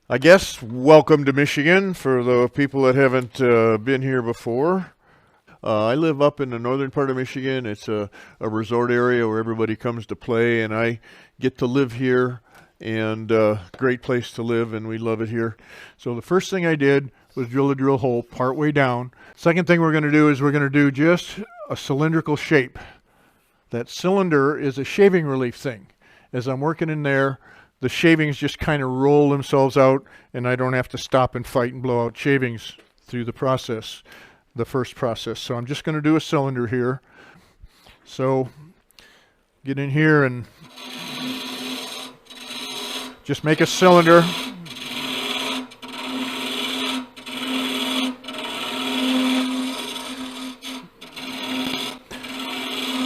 I guess welcome to Michigan for the people that haven't been here before. I live up in the northern part of Michigan. It's a resort area where everybody comes to play, and I get to live here, and great place to live, and we love it here. So the first thing I did was drill a drill hole part way down. Second thing we're going to do is we're going to do just a cylindrical shape. That cylinder is a shaving relief thing. As I'm working in there, the shavings just kind of roll themselves out, and I don't have to stop and fight and blow out shavings through the process, the first process. So I'm just going to do a cylinder here. So get in here and just make a cylinder.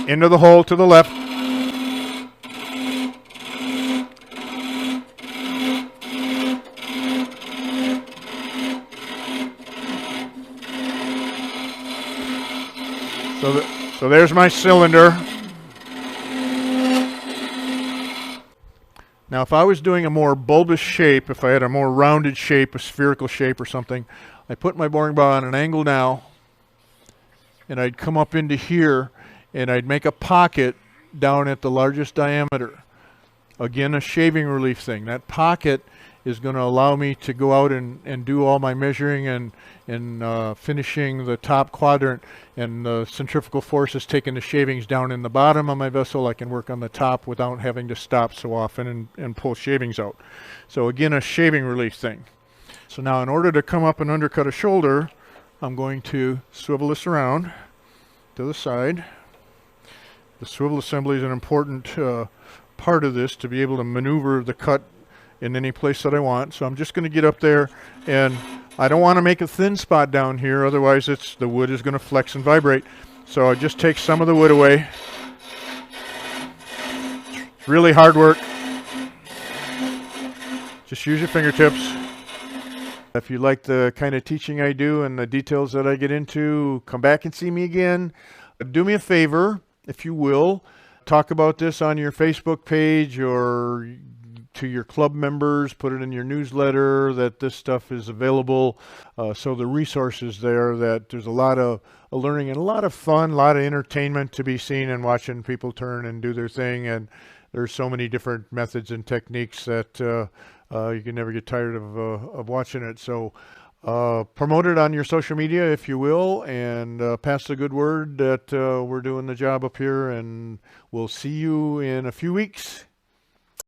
Into the hole to the left. So there's my cylinder. Now if I was doing a more bulbous shape, if I had a more rounded shape, a spherical shape or something, I put my boring bar on an angle now, and I'd come up into here, and I'd make a pocket down at the largest diameter. Again, a shaving relief thing. That pocket is going to allow me to go out and do all my measuring and finishing the top quadrant, and the centrifugal force is taking the shavings down in the bottom of my vessel. I can work on the top without having to stop so often and pull shavings out. So again, a shaving relief thing. So now in order to come up and undercut a shoulder, I'm going to swivel this around to the side. The swivel assembly is an important part of this to be able to maneuver the cut in any place that I want. So I'm just going to get up there, and I don't want to make a thin spot down here, otherwise the wood is going to flex and vibrate. So I just take some of the wood away. It's really hard work. Just use your fingertips. If you like the kind of teaching I do and the details that I get into, come back and see me again. Do me a favor, if you will, talk about this on your Facebook page or to your club members, put it in your newsletter that this stuff is available. So the resources there, that there's a lot of learning and a lot of fun, a lot of entertainment to be seen and watching people turn and do their thing. And there's so many different methods and techniques that you can never get tired of watching it. So promote it on your social media, if you will, and pass the good word that we're doing the job up here, and we'll see you in a few weeks.